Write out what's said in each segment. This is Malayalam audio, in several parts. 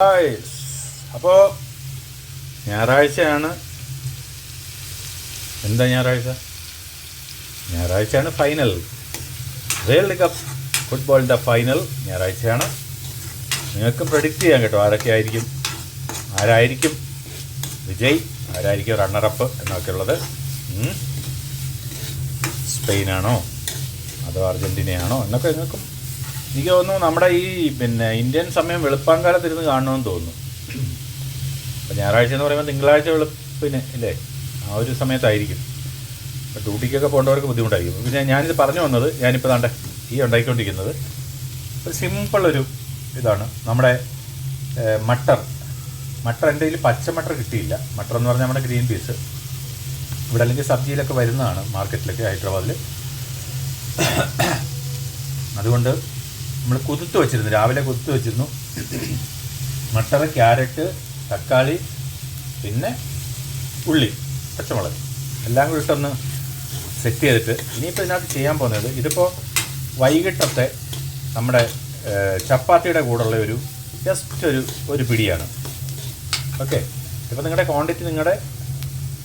ഗായ്സ്, അപ്പോൾ ഞായറാഴ്ചയാണ്. എന്താ ഞായറാഴ്ചയാണ് ഫൈനൽ. വേൾഡ് കപ്പ് ഫുട്ബോളിൻ്റെ ഫൈനൽ ഞായറാഴ്ചയാണ്. നിങ്ങൾക്ക് പ്രെഡിക്റ്റ് ചെയ്യാം കേട്ടോ, ആരായിരിക്കും വിജയ്, ആരായിരിക്കും റണ്ണറപ്പ് എന്നൊക്കെ ഉള്ളത്. സ്പെയിനാണോ അതോ അർജൻറ്റീനയാണോ എന്നൊക്കെ നിങ്ങൾക്കും എനിക്ക് തോന്നുന്നു നമ്മുടെ ഈ ഇന്ത്യൻ സമയം വെളുപ്പാങ്കാലത്തിരുന്ന് കാണണമെന്ന് തോന്നുന്നു. അപ്പോൾ ഞായറാഴ്ച എന്ന് പറയുമ്പോൾ തിങ്കളാഴ്ച വെളുപ്പിന് ഇല്ലേ, ആ ഒരു സമയത്തായിരിക്കും. അപ്പോൾ ഡ്യൂട്ടിക്കൊക്കെ പോകേണ്ടവർക്ക് ബുദ്ധിമുട്ടായിരിക്കും. പിന്നെ ഞാനിത് പറഞ്ഞു വന്നത്, ഞാനിപ്പോൾ ദാണ്ടെ ഈ ഉണ്ടാക്കിക്കൊണ്ടിരിക്കുന്നത് ഒരു സിമ്പിളൊരു ഇതാണ്. നമ്മുടെ മട്ടർ എൻ്റെ കയ്യിൽ പച്ചമട്ടർ കിട്ടിയില്ല. മട്ടർ എന്ന് പറഞ്ഞാൽ നമ്മുടെ ഗ്രീൻ പീസ്. ഇവിടെ അല്ലെങ്കിൽ സബ്ജിയിലൊക്കെ വരുന്നതാണ്, മാർക്കറ്റിലൊക്കെ ഹൈദരാബാദിൽ. അതുകൊണ്ട് നമ്മൾ രാവിലെ കുതിർത്ത് വെച്ചിരുന്നു. മട്ടർ, ക്യാരറ്റ്, തക്കാളി, പിന്നെ ഉള്ളി, പച്ചമുളക് എല്ലാം കൂടി ഇട്ടൊന്ന് സെറ്റ് ചെയ്തിട്ട് ഇനിയിപ്പോൾ ഇതിനകത്ത് ചെയ്യാൻ പോകുന്നത്, ഇതിപ്പോൾ വൈകിട്ടത്തെ നമ്മുടെ ചപ്പാത്തിയുടെ കൂടെയുള്ള ജസ്റ്റ് ഒരു പിടിയാണ്. ഓക്കെ, ഇപ്പോൾ നിങ്ങളുടെ ക്വാണ്ടിറ്റി നിങ്ങളുടെ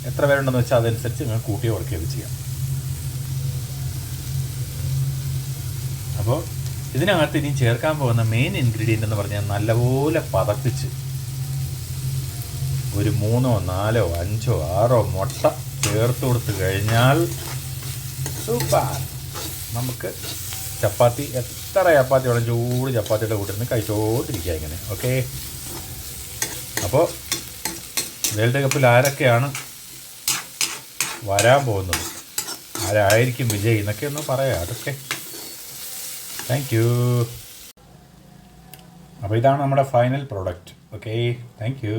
എത്ര പേരുണ്ടെന്ന് വെച്ചാൽ അതനുസരിച്ച് നിങ്ങൾ കൂട്ടിയോ കുറയ്ക്കുകയൊക്കെ ചെയ്യാം. അപ്പോൾ ഇതിനകത്ത് ഇനി ചേർക്കാൻ പോകുന്ന മെയിൻ ഇൻഗ്രീഡിയൻ്റ് എന്ന് പറഞ്ഞാൽ നല്ലപോലെ പതപ്പിച്ച് ഒരു 3, 4, 5, 6 മുട്ട ചേർത്ത് കൊടുത്ത് കഴിഞ്ഞാൽ സൂപ്പർ. നമുക്ക് ചപ്പാത്തി, എത്ര ചപ്പാത്തി വേണം, ചൂട് ചപ്പാത്തിയുടെ കൂട്ടിൽ നിന്ന് കഴിച്ചോണ്ടിരിക്കുക ഇങ്ങനെ. ഓക്കെ, അപ്പോൾ വേൾഡ് കപ്പിൽ ആരൊക്കെയാണ് വരാൻ പോകുന്നത്, ആരായിരിക്കും വിജയ് എന്നൊക്കെ ഒന്ന് പറയാം. അതൊക്കെ താങ്ക് യു. അപ്പോൾ ഇതാണ് നമ്മുടെ final product. Okay, thank you.